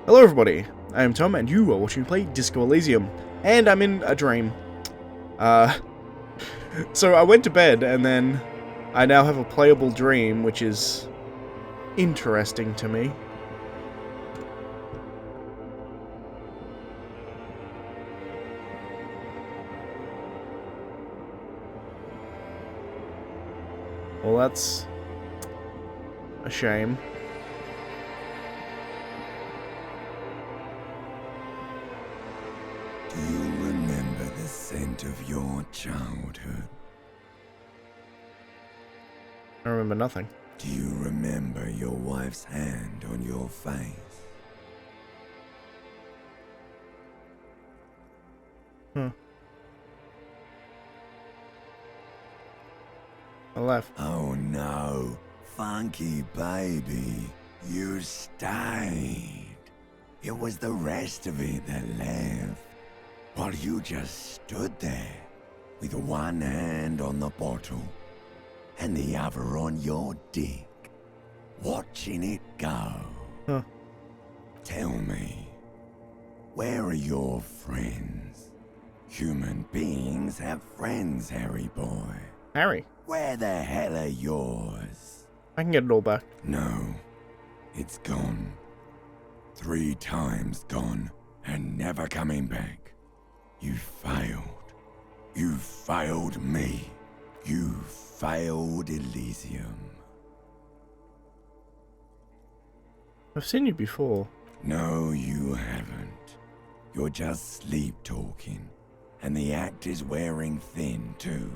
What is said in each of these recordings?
Hello everybody, I am Tom and you are watching me play Disco Elysium, and I'm in a dream. So I went to bed and then I now have a playable dream, which is interesting to me. Well, that's a shame. Do you remember the scent of your childhood? I remember nothing. Do you remember your wife's hand on your face? Huh. I left. Oh no, funky baby, you stayed. It was the rest of it that left, while you just stood there, with one hand on the bottle, and the other on your dick, watching it go. Huh. Tell me, where are your friends? Human beings have friends, Harry boy. Harry, Where the hell are yours? I can get it all back. No, it's gone. 3 times gone, and never coming back. You failed. You failed me. You failed Elysium. I've seen you before. No, you haven't. You're just sleep talking, and the act is wearing thin too.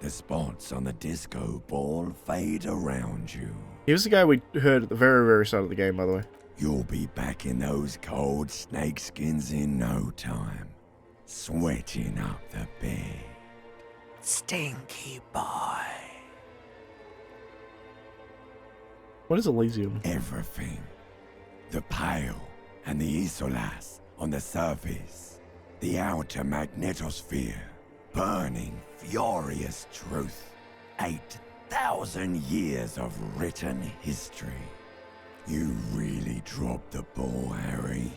The spots on the disco ball fade around you. He was the guy we heard at the very, very start of the game, by the way. You'll be back in those cold snakeskins in no time, sweating up the bed. Stinky boy. What is Elysium? Everything. The pale and the isolas on the surface. The outer magnetosphere. Burning, furious truth. 8,000 years of written history. You really dropped the ball, Harry.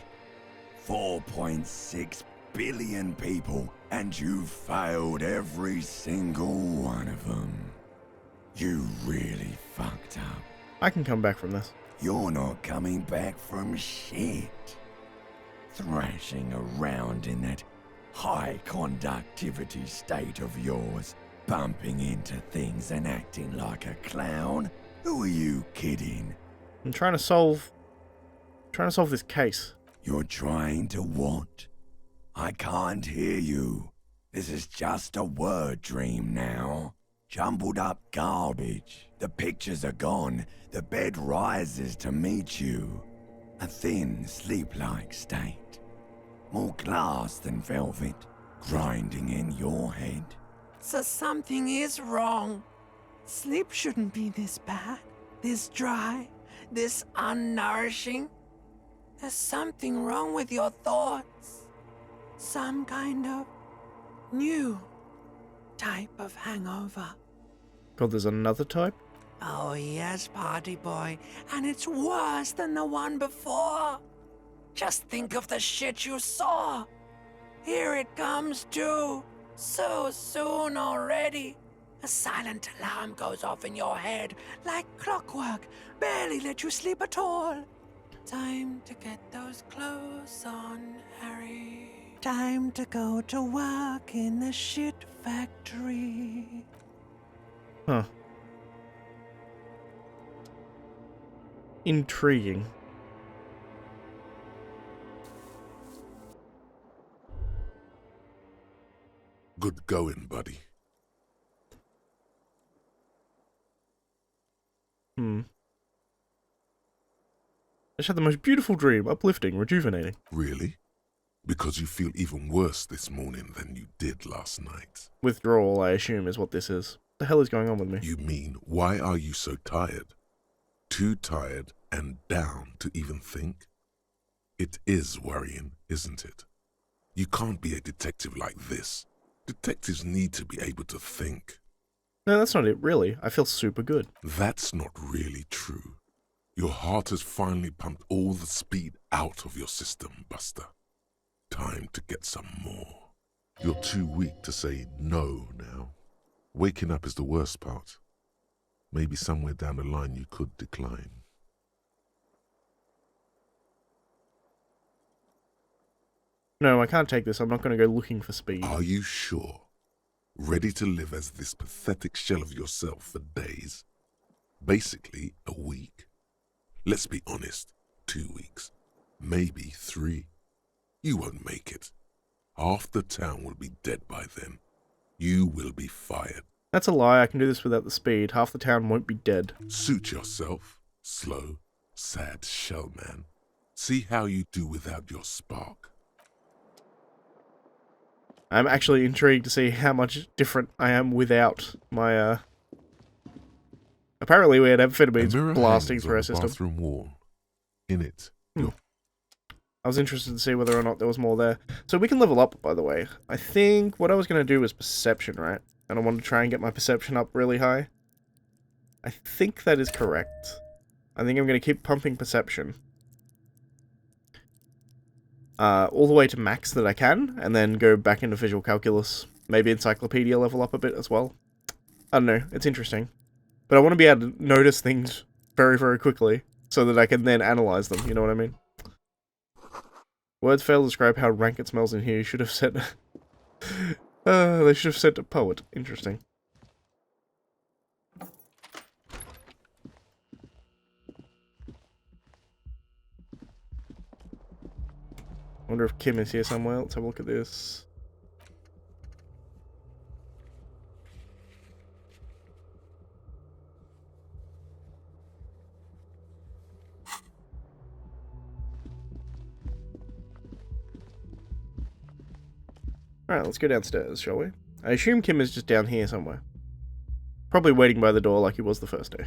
4.6 billion people, and you failed every single one of them. You really fucked up. I can come back from this. You're not coming back from shit. Thrashing around in that high conductivity state of yours, bumping into things and acting like a clown? Who are you kidding? I'm trying to solve this case. You're trying to what? I can't hear you. This is just a word dream now. Jumbled up garbage. The pictures are gone. The bed rises to meet you. A thin, sleep-like state. More glass than velvet, grinding in your head. So something is wrong. Sleep shouldn't be this bad, this dry, this unnourishing. There's something wrong with your thoughts. Some kind of new type of hangover. God, there's another type? Oh yes, party boy, and it's worse than the one before. Just think of the shit you saw. Here it comes too. So soon already. A silent alarm goes off in your head like clockwork. Barely let you sleep at all. Time to get those clothes on, Harry. Time to go to work in the shit factory. Huh. Intriguing. Good going, buddy. I just had the most beautiful dream, uplifting, rejuvenating. Really? Because you feel even worse this morning than you did last night. Withdrawal, I assume, is what this is. The hell is going on with me? You mean, why are you so tired? Too tired and down to even think? It is worrying, isn't it? You can't be a detective like this. Detectives need to be able to think. No, that's not it, really. I feel super good. That's not really true. Your heart has finally pumped all the speed out of your system, Buster. Time to get some more. You're too weak to say no now. Waking up is the worst part. Maybe somewhere down the line you could decline. No, I can't take this. I'm not going to go looking for speed. Are you sure? Ready to live as this pathetic shell of yourself for days? Basically, a week. Let's be honest, 2 weeks. Maybe 3. You won't make it. Half the town will be dead by then. You will be fired. That's a lie. I can do this without the speed. Half the town won't be dead. Suit yourself, slow, sad shell man. See how you do without your spark. I'm actually intrigued to see how much different I am without my, Apparently we had amphetamines blasting through our system. Bathroom wall. In it. I was interested to see whether or not there was more there. So we can level up, by the way. I think what I was going to do was perception, right? And I want to try and get my perception up really high. I think that is correct. I think I'm going to keep pumping perception. All the way to max that I can, and then go back into visual calculus. Maybe encyclopedia level up a bit as well. I don't know, it's interesting. But I want to be able to notice things very, very quickly, so that I can then analyze them, you know what I mean? Words fail to describe how rank it smells in here. You should have said... they should have said a poet. Interesting. Wonder if Kim is here somewhere. Let's have a look at this. Alright, let's go downstairs, shall we? I assume Kim is just down here somewhere. Probably waiting by the door like he was the first day.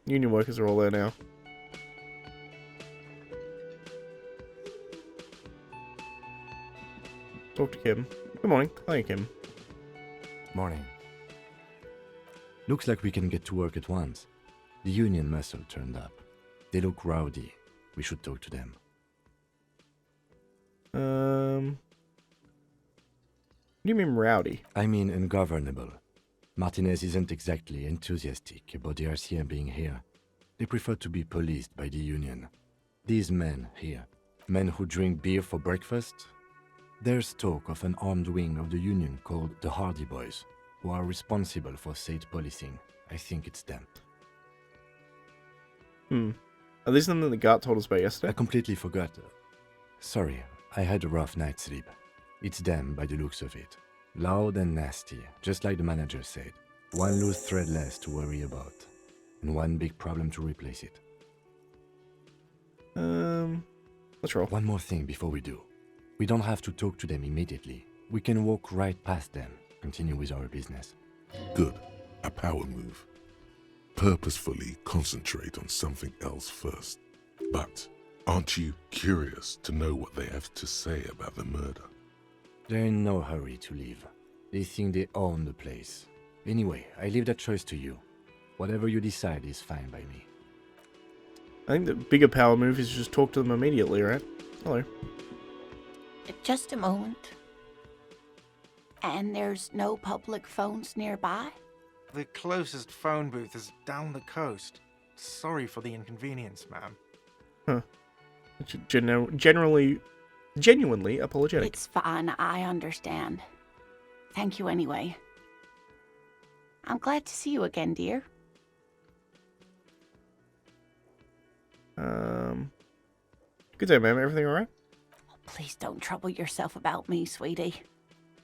Union workers are all there now. Talk to Kim. Good morning. Hi, Kim. Morning. Looks like we can get to work at once. The Union muscle turned up. They look rowdy. We should talk to them. What do you mean rowdy? I mean ungovernable. Martinez isn't exactly enthusiastic about the RCM being here. They prefer to be policed by the Union. These men here, men who drink beer for breakfast, there's talk of an armed wing of the Union called the Hardy Boys, who are responsible for state policing. I think it's them. Are these them that the guard told us about I yesterday? completely forgot. Sorry, I had a rough night's sleep. It's them by the looks of it. Loud and nasty, just like the manager said. One loose thread less to worry about. And one big problem to replace it. Let's roll. One more thing before we do. We don't have to talk to them immediately. We can walk right past them, continue with our business. Good. A power move. Purposefully concentrate on something else first. But aren't you curious to know what they have to say about the murder? They're in no hurry to leave. They think they own the place. Anyway, I leave that choice to you. Whatever you decide is fine by me. I think the bigger power move is just talk to them immediately, right? Hello. Just a moment. And there's no public phones nearby? The closest phone booth is down the coast. Sorry for the inconvenience, ma'am. Genuinely apologetic. It's fine, I understand. Thank you anyway. I'm glad to see you again, dear. Good day, ma'am. Everything alright? Oh, please don't trouble yourself about me, sweetie.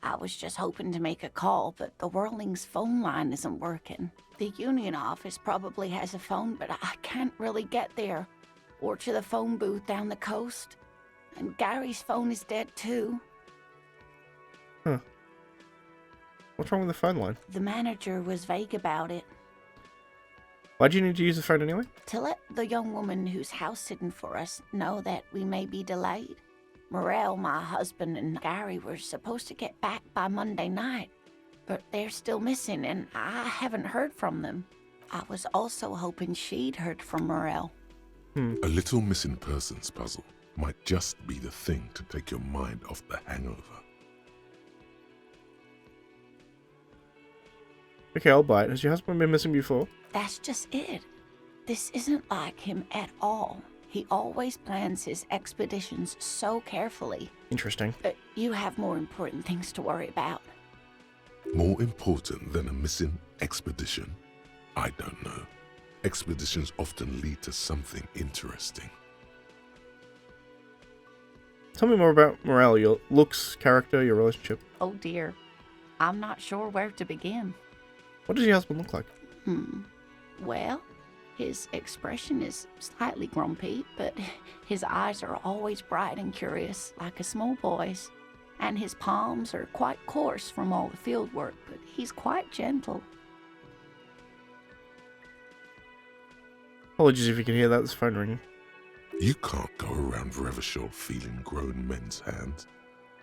I was just hoping to make a call, but the Whirling's phone line isn't working. The Union office probably has a phone, but I can't really get there. Or to the phone booth down the coast. And Gary's phone is dead too. What's wrong with the phone line? The manager was vague about it. Why'd you need to use the phone anyway? To let the young woman who's house-sitting for us know that we may be delayed. Morel, my husband, and Gary were supposed to get back by Monday night, but they're still missing, and I haven't heard from them. I was also hoping she'd heard from Morel. A little missing persons puzzle might just be the thing to take your mind off the hangover. Okay, I'll buy it. Has your husband been missing before? That's just it. This isn't like him at all. He always plans his expeditions so carefully. Interesting. But you have more important things to worry about. More important than a missing expedition? I don't know. Expeditions often lead to something interesting. Tell me more about Morel, your looks, character, your relationship. Oh dear. I'm not sure where to begin. What does your husband look like? Well, his expression is slightly grumpy, but his eyes are always bright and curious, like a small boy's. And his palms are quite coarse from all the field work, but he's quite gentle. Apologies if you can hear that, this phone ringing. You can't go around Revachol feeling grown men's hands.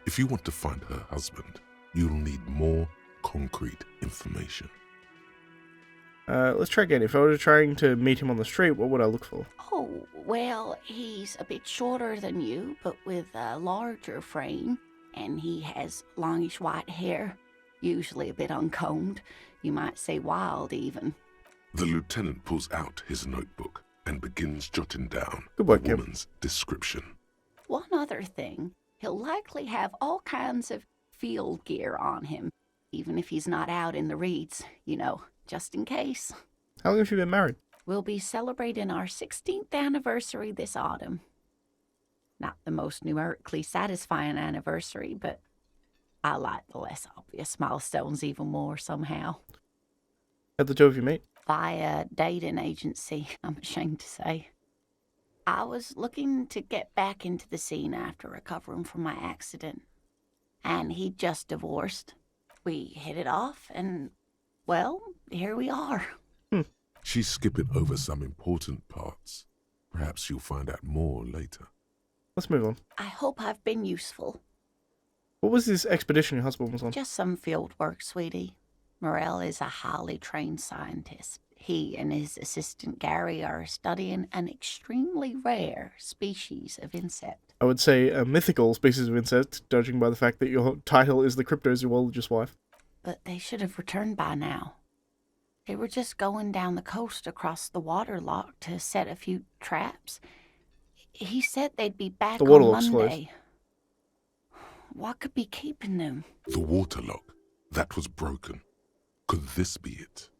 If you want to find her husband, you'll need more concrete information. Let's try again. If I were trying to meet him on the street, what would I look for? Oh, well, he's a bit shorter than you, but with a larger frame. And he has longish white hair, usually a bit uncombed. You might say wild, even. The lieutenant pulls out his notebook and begins jotting down Good the work, Kim. woman's description. One other thing, he'll likely have all kinds of field gear on him, even if he's not out in the reeds, you know, just in case. How long have you been married? We'll be celebrating our 16th anniversary this autumn. Not the most numerically satisfying anniversary, but I like the less obvious milestones even more somehow. How'd the two of you meet? Via dating agency, I'm ashamed to say. I was looking to get back into the scene after recovering from my accident. And he'd just divorced. We hit it off, and, well, here we are. She's skipping over some important parts. Perhaps you'll find out more later. Let's move on. I hope I've been useful. What was this expedition your husband was on? Just some field work, sweetie. Morel is a highly trained scientist. He and his assistant Gary are studying an extremely rare species of insect. I would say a mythical species of insect, judging by the fact that your title is the cryptozoologist's wife. But they should have returned by now. They were just going down the coast across the waterlock to set a few traps. He said they'd be back The on waterlock's Monday. What could be keeping them? The waterlock, that was broken. Could this be it?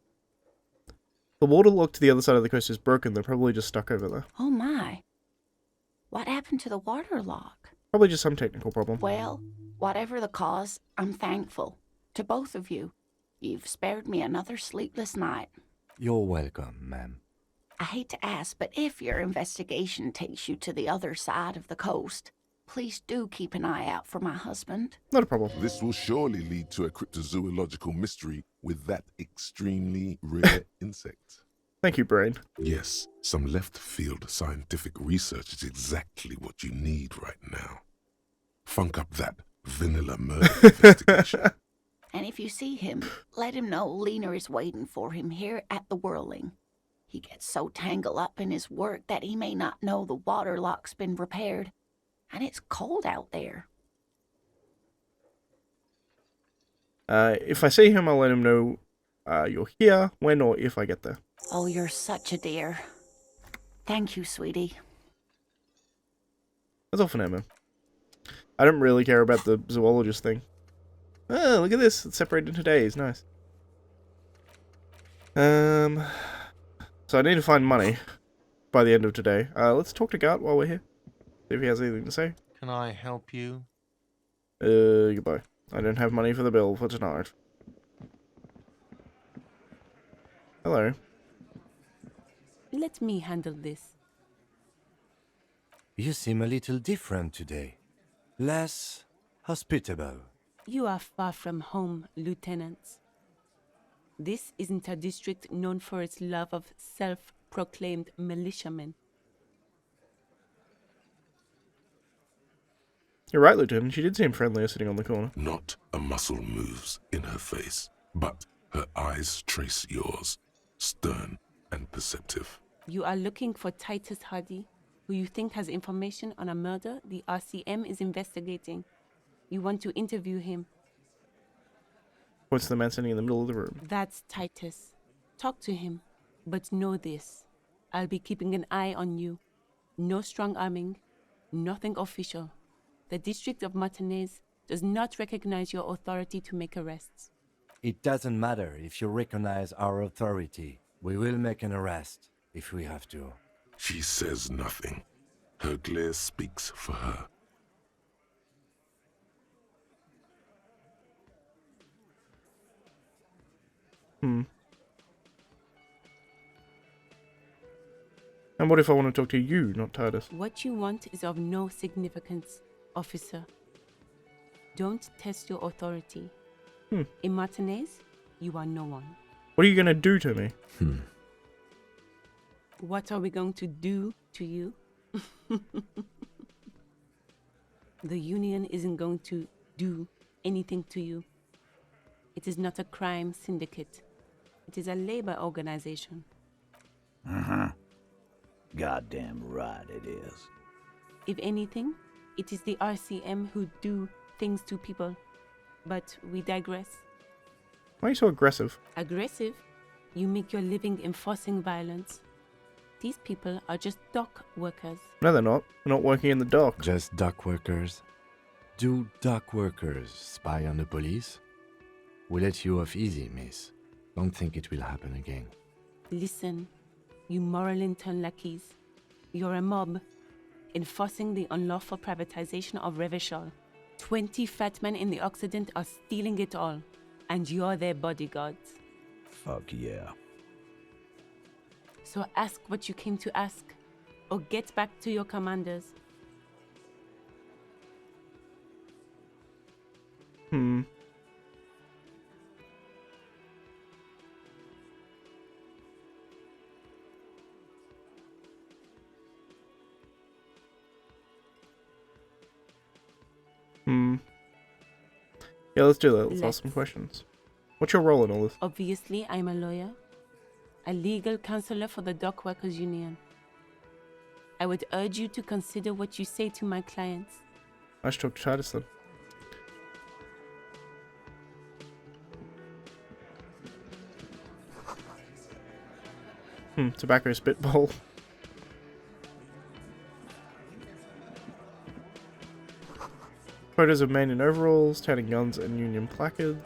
The waterlock to the other side of the coast is broken. They're probably just stuck over there. Oh my. What happened to the waterlock? Probably just some technical problem. Well, whatever the cause, I'm thankful. To both of you. You've spared me another sleepless night. You're welcome, ma'am. I hate to ask, but if your investigation takes you to the other side of the coast, please do keep an eye out for my husband. Not a problem. This will surely lead to a cryptozoological mystery with that extremely rare insect. Thank you, Brain. Yes, some left-field scientific research is exactly what you need right now. Funk up that vanilla murder investigation. And if you see him, let him know Lena is waiting for him here at the Whirling. He gets so tangled up in his work that he may not know the waterlock's been repaired. And it's cold out there. If I see him, I'll let him know you're here, when or if I get there. Oh, you're such a dear. Thank you, sweetie. That's all for now, man. I don't really care about the zoologist thing. Oh, look at this. It's separated into days. Nice. So I need to find money by the end of today. Let's talk to Gart while we're here. See if he has anything to say. Can I help you? Goodbye. I don't have money for the bill for tonight. Hello. Let me handle this. You seem a little different today. Less hospitable. You are far from home, lieutenants. This isn't a district known for its love of self-proclaimed militiamen. You're right, Lieutenant. She did seem friendlier sitting on the corner. Not a muscle moves in her face, but her eyes trace yours, stern and perceptive. You are looking for Titus Hardy, who you think has information on a murder the RCM is investigating. You want to interview him. Points to the man sitting in the middle of the room. That's Titus. Talk to him. But know this. I'll be keeping an eye on you. No strong arming. Nothing official. The District of Martinez does not recognize your authority to make arrests. It doesn't matter if you recognize our authority. We will make an arrest, if we have to. She says nothing. Her glare speaks for her. And what if I want to talk to you, not Titus? What you want is of no significance, officer. Don't test your authority. In Martinez, you are no one. What are you going to do to me? What are we going to do to you? The Union isn't going to do anything to you. It is not a crime syndicate. It is a labor organization. Goddamn right it is. If anything, it is the RCM who do things to people. But we digress. Why are you so aggressive? Aggressive? You make your living enforcing violence. These people are just dock workers. No, they're not. They're not working in the dock. Just dock workers? Do dock workers spy on the police? We let you off easy, miss. Don't think it will happen again. Listen, you moral intern lackeys. You're a mob, enforcing the unlawful privatization of Revachol. 20 fat men in the Occident are stealing it all, and you're their bodyguards. Fuck yeah. So ask what you came to ask, or get back to your commanders. Yeah, let's do that. Let's ask some questions. What's your role in all this? Obviously, I'm a lawyer, a legal counselor for the Dock Workers Union. I would urge you to consider what you say to my clients. I should talk to Titus then. Tobacco spitball. Photos of men in overalls, toting guns and Union placards.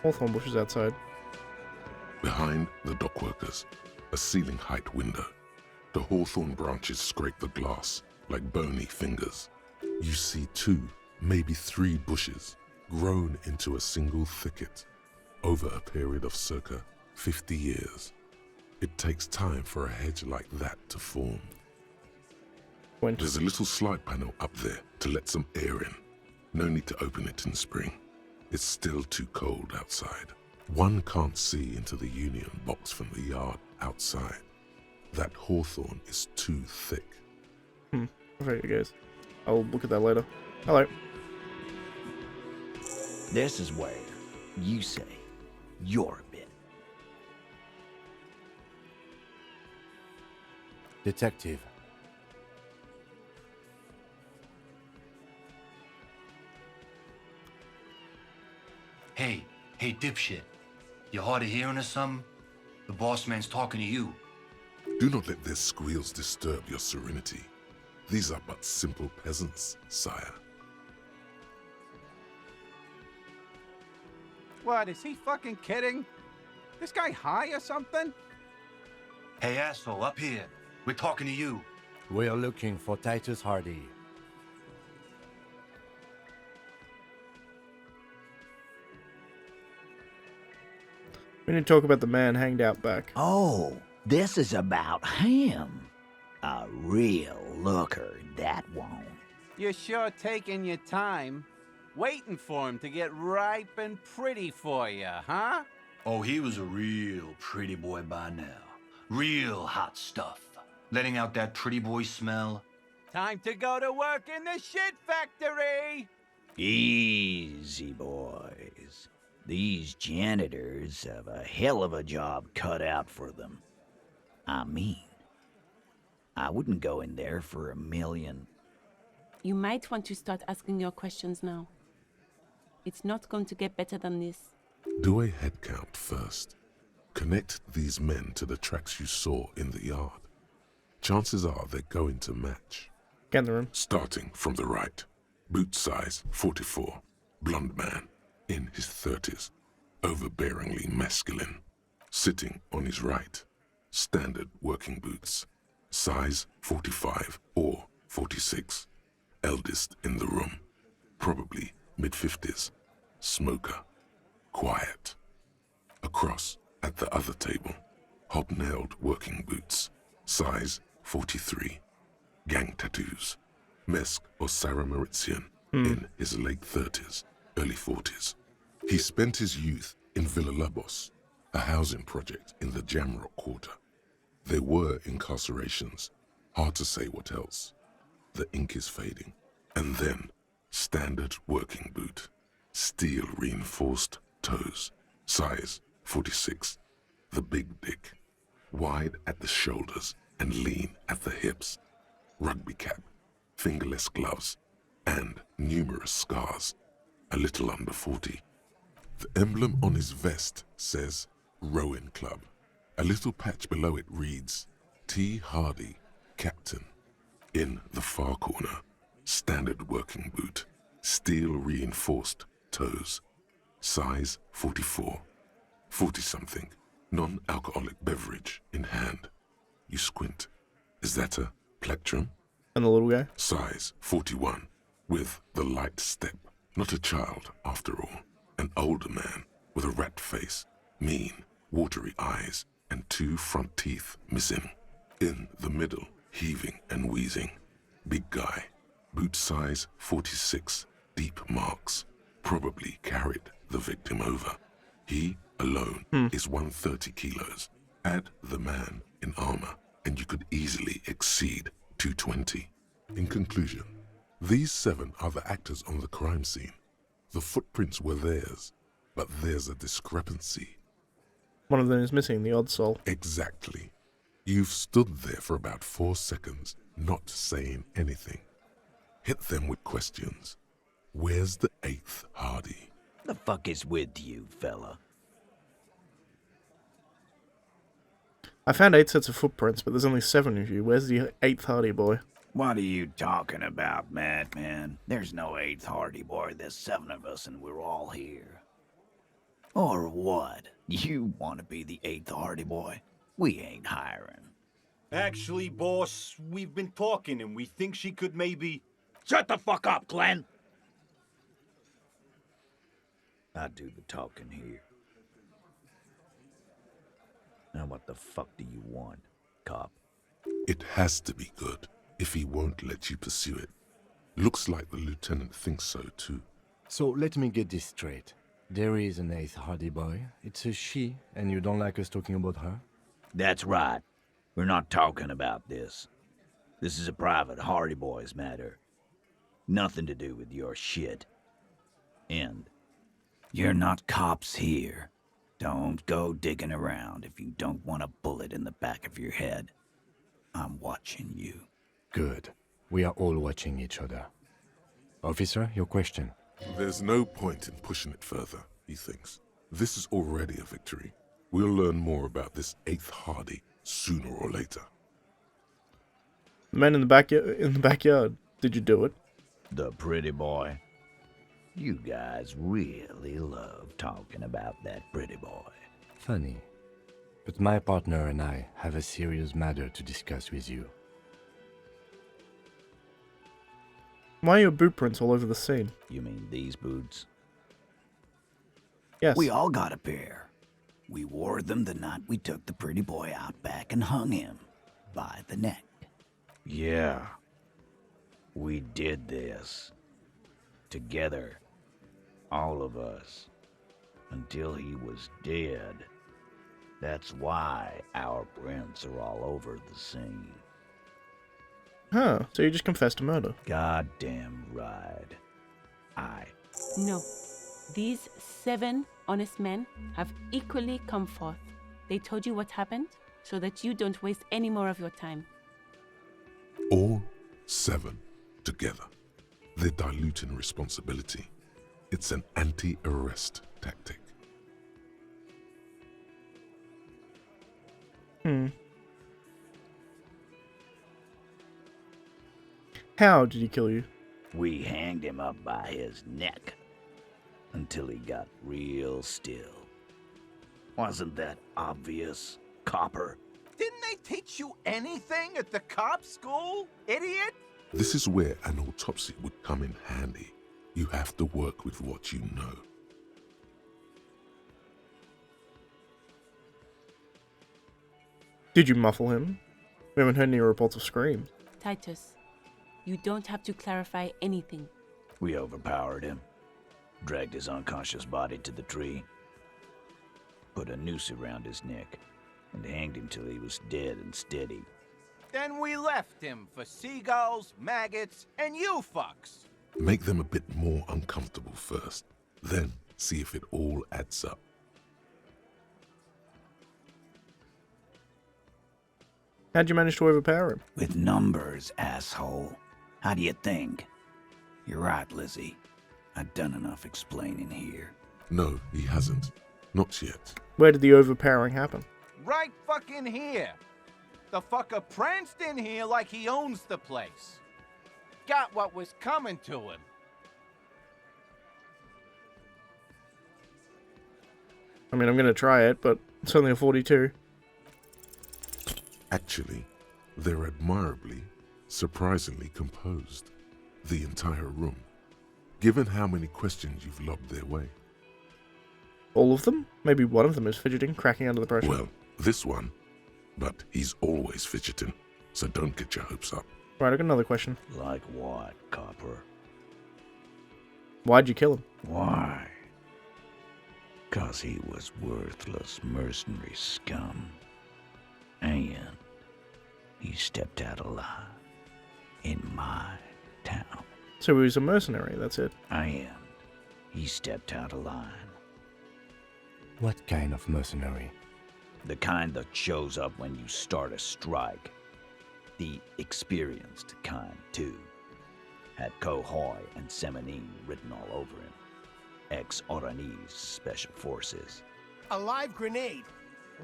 Hawthorn bushes outside. Behind the dock workers, a ceiling height window. The hawthorn branches scrape the glass like bony fingers. You see 2, maybe 3 bushes grown into a single thicket over a period of circa 50 years. It takes time for a hedge like that to form. There's a little slide panel up there to let some air in. No need to open it in spring. It's still too cold outside. One can't see into the Union box from the yard outside. That hawthorn is too thick. Okay, guys. I'll look at that later. Hello. This is where you say you're a bit. Detective. Hey, dipshit. You hard of hearing or something? The boss man's talking to you. Do not let their squeals disturb your serenity. These are but simple peasants, sire. What, is he fucking kidding? This guy high or something? Hey, asshole, up here. We're talking to you. We are looking for Titus Hardy. We need to talk about the man hanged out back. Oh, this is about him. A real looker, that won't. You're sure taking your time, waiting for him to get ripe and pretty for you, huh? Oh, he was a real pretty boy by now. Real hot stuff. letting out that pretty boy smell. Time to go to work in the shit factory! Easy, boys. These janitors have a hell of a job cut out for them. I mean, I wouldn't go in there for $1 million. You might want to start asking your questions now. It's not going to get better than this. Do a head count first. Connect these men to the tracks you saw in the yard. Chances are they're going to match. Get in the room. Starting from the right. Boot size 44. Blonde man. In his 30s. Overbearingly masculine. Sitting on his right. Standard working boots. Size 45 or 46. Eldest in the room. Probably mid-50s. Smoker. Quiet. Across at the other table. Hobnailed working boots. Size 43. Gang tattoos. Mesk or Sarah Mauritian. In his late 30s, early 40s. He spent his youth in Villa Labos, a housing project in the Jamrock Quarter. There were incarcerations. Hard to say what else. The ink is fading. And then, standard working boot. Steel reinforced toes. Size 46. The big dick. Wide at the shoulders and lean at the hips. Rugby cap. Fingerless gloves. And numerous scars. A little under 40. The emblem on his vest says Rowing Club. A little patch below it reads T. Hardy, Captain. In the far corner, standard working boot, steel reinforced toes, size 44, 40-something, non-alcoholic beverage in hand. You squint. Is that a plectrum? And the little guy? Size 41, with the light step. Not a child, after all. An older man with a rat face, mean, watery eyes, and 2 front teeth missing. In the middle, heaving and wheezing. Big guy. Boot size 46, deep marks. Probably carried the victim over. He alone is 130 kilos. Add the man in armor, and you could easily exceed 220. In conclusion, these 7 are the actors on the crime scene. The footprints were theirs, but there's a discrepancy. One of them is missing, the odd soul. Exactly. You've stood there for about 4 seconds, not saying anything. Hit them with questions. Where's the 8th Hardy? The fuck is with you, fella? I found 8 sets of footprints, but there's only 7 of you. Where's the 8th Hardy boy? What are you talking about, madman? There's no 8th Hardy boy. There's 7 of us and we're all here. Or what? You want to be the 8th Hardy boy? We ain't hiring. Actually, boss, we've been talking and we think she could maybe... Shut the fuck up, Glenn! I do the talking here. Now what the fuck do you want, cop? It has to be good, if he won't let you pursue it. Looks like the lieutenant thinks so too. So let me get this straight. There is an 8th Hardy boy. It's a she, and you don't like us talking about her? That's right. We're not talking about this. This is a private Hardy Boys matter. Nothing to do with your shit. And you're not cops here. Don't go digging around if you don't want a bullet in the back of your head. I'm watching you. Good. We are all watching each other. Officer, your question. There's no point in pushing it further, he thinks. This is already a victory. We'll learn more about this 8th Hardy sooner or later. The man in the backyard. Did you do it? The pretty boy. You guys really love talking about that pretty boy. Funny. But my partner and I have a serious matter to discuss with you. Why are your boot prints all over the scene? You mean these boots? Yes. We all got a pair. We wore them the night we took the pretty boy out back and hung him by the neck. Yeah. We did this. Together. All of us. Until he was dead. That's why our prints are all over the scene. Huh, so you just confessed to murder. Goddamn right. No. These 7 honest men have equally come forth. They told you what happened so that you don't waste any more of your time. All 7 together. They're diluting responsibility. It's an anti-arrest tactic. How did he kill you? We hanged him up by his neck until he got real still. Wasn't that obvious, Copper? Didn't they teach you anything at the cop school, idiot? This is where an autopsy would come in handy. You have to work with what you know. Did you muffle him? We haven't heard any reports of screams. Titus, you don't have to clarify anything. We overpowered him, dragged his unconscious body to the tree, put a noose around his neck, and hanged him till he was dead and steady. Then we left him for seagulls, maggots, and you fucks. Make them a bit more uncomfortable first, then see if it all adds up. How'd you manage to overpower him? With numbers, asshole. How do you think? You're right, Lizzie. I've done enough explaining here. No, he hasn't. Not yet. Where did the overpowering happen? Right fucking here. The fucker pranced in here like he owns the place. Got what was coming to him. I mean, I'm gonna try it, but it's only a 42. Actually, they're admirably, surprisingly composed. The entire room. Given how many questions you've lobbed their way. All of them? Maybe one of them is fidgeting, cracking under the pressure. Well, this one. But he's always fidgeting, so don't get your hopes up. Right, I got another question. Like what, Copper? Why'd you kill him? Why? 'Cause he was worthless mercenary scum. And he stepped out alive in my town. So he was a mercenary, that's it. And he stepped out of line. What kind of mercenary? The kind that shows up when you start a strike. The experienced kind, too. Had Cohoy and Seminine written all over him. Ex-Oranese Special Forces. A live grenade.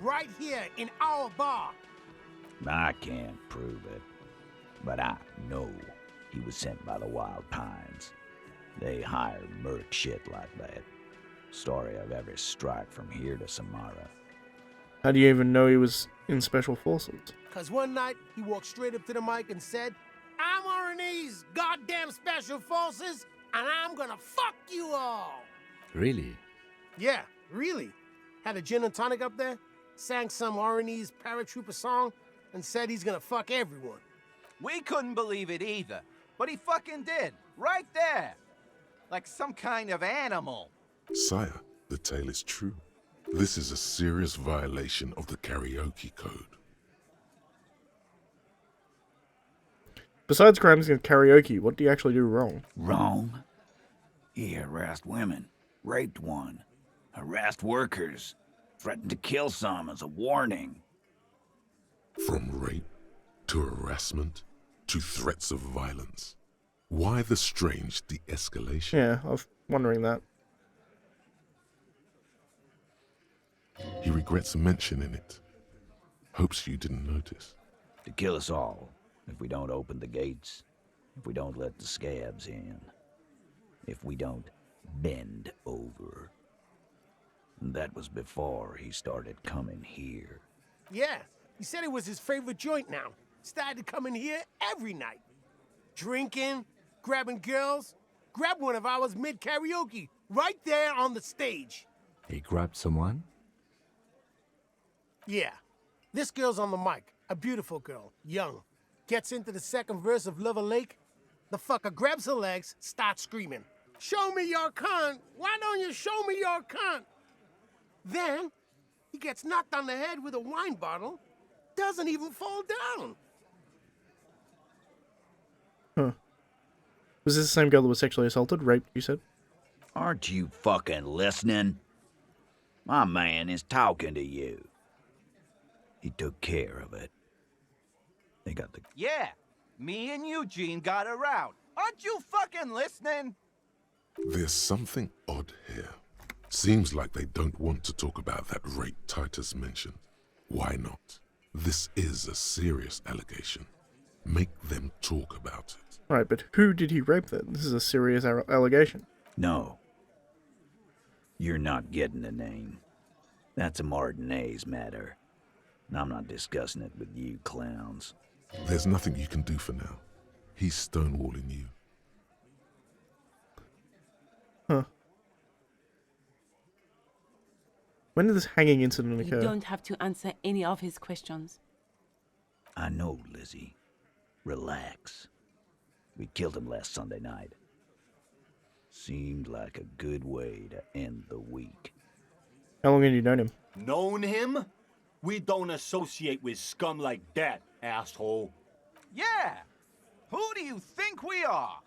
Right here in our bar. I can't prove it, but I know he was sent by the Wild Pines. They hire merc shit like that. Story of every strike from here to Samara. How do you even know he was in Special Forces? Cause one night he walked straight up to the mic and said, "I'm RNE's goddamn Special Forces, and I'm gonna fuck you all." Really? Yeah, really. Had a gin and tonic up there, sang some RNE's paratrooper song, and said he's gonna fuck everyone. We couldn't believe it either, but he fucking did. Right there. Like some kind of animal. Sire, the tale is true. This is a serious violation of the karaoke code. Besides crimes against karaoke, what do you actually do wrong? Wrong? He harassed women, raped one, harassed workers, threatened to kill some as a warning. From rape to harassment to threats of violence. Why the strange de-escalation? Yeah, I was wondering that. He regrets mentioning it. Hopes you didn't notice. To kill us all, if we don't open the gates, if we don't let the scabs in, if we don't bend over. And that was before he started coming here. Yeah, he said it was his favorite joint now. Started coming here every night. Drinking, grabbing girls. Grabbed one of ours mid-karaoke, right there on the stage. He grabbed someone? Yeah. This girl's on the mic. A beautiful girl, young. Gets into the second verse of Lover Lake. The fucker grabs her legs, starts screaming. "Show me your cunt! Why don't you show me your cunt?" Then, he gets knocked on the head with a wine bottle. Doesn't even fall down. Huh. Was this the same girl that was sexually assaulted, raped, you said? Aren't you fucking listening? My man is talking to you. He took care of it. They got the... Yeah, me and Eugene got around. Aren't you fucking listening? There's something odd here. Seems like they don't want to talk about that rape Titus mentioned. Why not? This is a serious allegation. Make them talk about it. Right, but who did he rape then? This is a serious allegation. No. You're not getting a name. That's a Martinez matter. And I'm not discussing it with you clowns. There's nothing you can do for now. He's stonewalling you. Huh. When did this hanging incident occur? You don't have to answer any of his questions. I know, Lizzie. Relax. We killed him last Sunday night. Seemed like a good way to end the week. How long have you known him? Known him? We don't associate with scum like that, asshole. Yeah. Who do you think we are?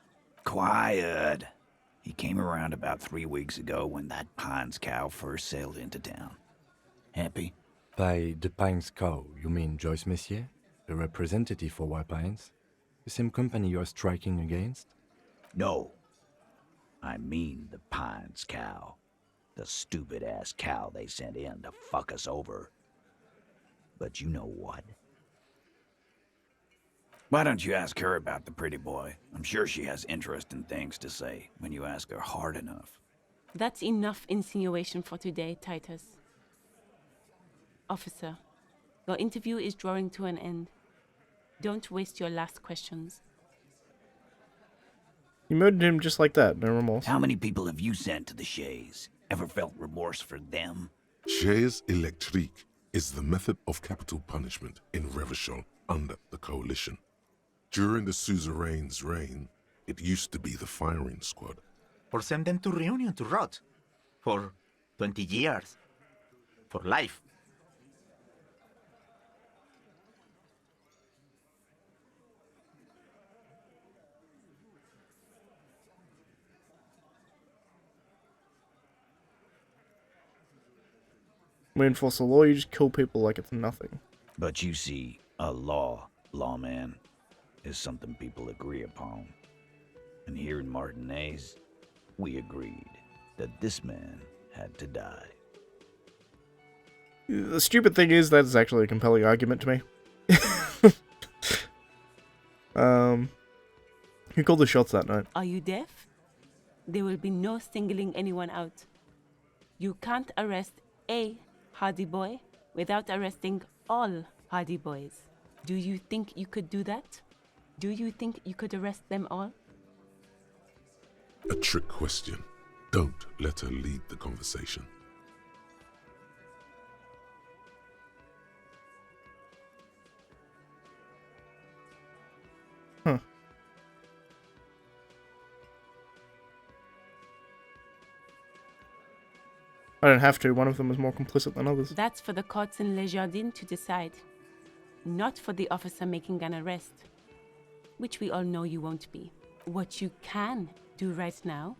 Quiet. He came around about 3 weeks ago when that Pines cow first sailed into town. Happy? By the Pines cow, you mean Joyce Messier, the representative for White Pines? The same company you're striking against? No. I mean the Pines cow. The stupid-ass cow they sent in to fuck us over. But you know what? Why don't you ask her about the pretty boy? I'm sure she has interesting things to say when you ask her hard enough. That's enough insinuation for today, Titus. Officer, your interview is drawing to an end. Don't waste your last questions. You murdered him just like that, no remorse. How many people have you sent to the Shays? Ever felt remorse for them? Chaise électrique is the method of capital punishment in Revachol under the Coalition. During the suzerain's reign, it used to be the firing squad. Or send them to Reunion to rot. For 20 years. For life. We enforce the law, you just kill people like it's nothing. But you see, a lawman, is something people agree upon. And here in Martinez, we agreed that this man had to die. The stupid thing is that is actually a compelling argument to me. Who called the shots that night? Are you deaf? There will be no singling anyone out. You can't arrest a Hardy Boy without arresting all Hardy Boys. Do you think you could do that? Do you think you could arrest them all? A trick question. Don't let her lead the conversation. Huh. I don't have to. One of them was more complicit than others. That's for the courts in Les Jardins to decide. Not for the officer making an arrest. Which we all know you won't be. What you can do right now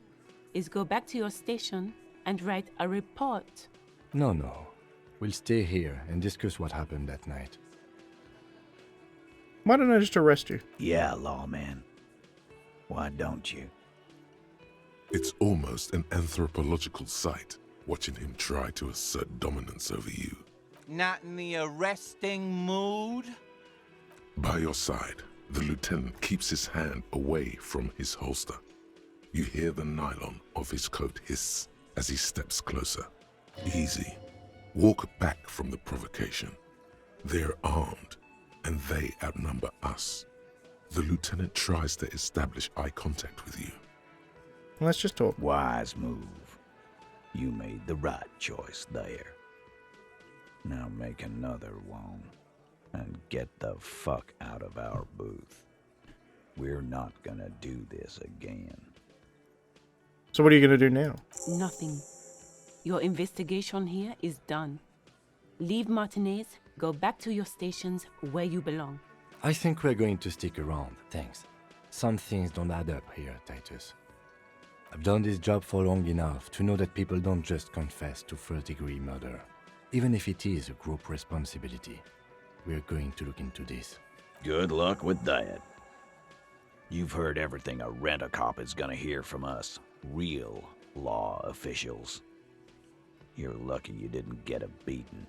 is go back to your station and write a report. No. We'll stay here and discuss what happened that night. Why don't I just arrest you? Yeah, lawman. Why don't you? It's almost an anthropological sight, watching him try to assert dominance over you. Not in the arresting mood? By your side, the lieutenant keeps his hand away from his holster. You hear the nylon of his coat hiss as he steps closer. Easy. Walk back from the provocation. They're armed, and they outnumber us. The lieutenant tries to establish eye contact with you. Let's just talk. Wise move. You made the right choice there. Now make another one and get the fuck out of our booth. We're not gonna do this again. So what are you gonna do now? Nothing. Your investigation here is done. Leave Martinez, go back to your stations where you belong. I think we're going to stick around, thanks. Some things don't add up here, Titus. I've done this job for long enough to know that people don't just confess to first-degree murder. Even if it is a group responsibility, we're going to look into this. Good luck with that. You've heard everything a rent-a-cop is gonna hear from us, real law officials. You're lucky you didn't get a beating.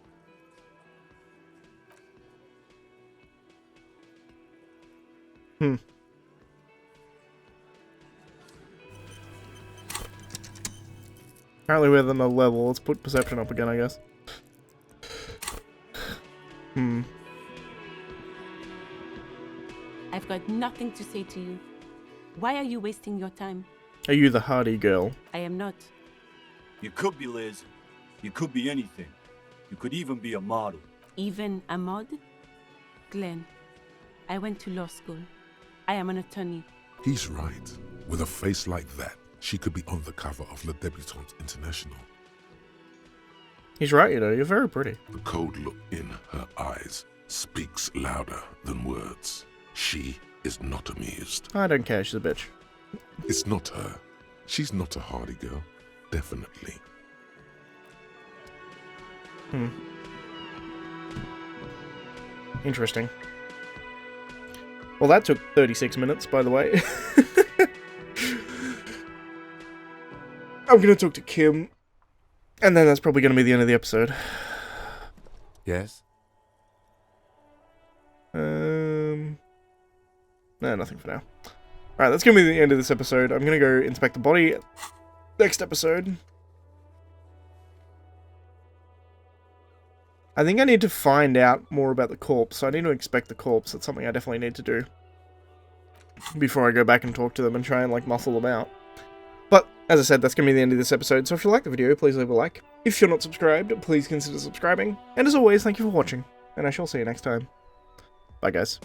Apparently we're at another level. Let's put perception up again, I guess. I've got nothing to say to you. Why are you wasting your time? Are you the hardy girl? I am not. You could be Liz. You could be anything. You could even be a model. Even a mod? Glenn, I went to law school. I am an attorney. He's right. With a face like that, she could be on the cover of Le Debutante International. He's right, you know, you're very pretty. The cold look in her eyes speaks louder than words. She is not amused. I don't care, she's a bitch. It's not her. She's not a hardy girl. Definitely. Interesting. Well, that took 36 minutes, by the way. I'm gonna talk to Kim, and then that's probably gonna be the end of the episode. Yes? No, nothing for now. Alright, that's gonna be the end of this episode. I'm gonna go inspect the body next episode. I think I need to find out more about the corpse, so I need to inspect the corpse. That's something I definitely need to do before I go back and talk to them and try and, like, muscle them out. But, as I said, that's going to be the end of this episode, so if you like the video, please leave a like. If you're not subscribed, please consider subscribing. And as always, thank you for watching, and I shall see you next time. Bye, guys.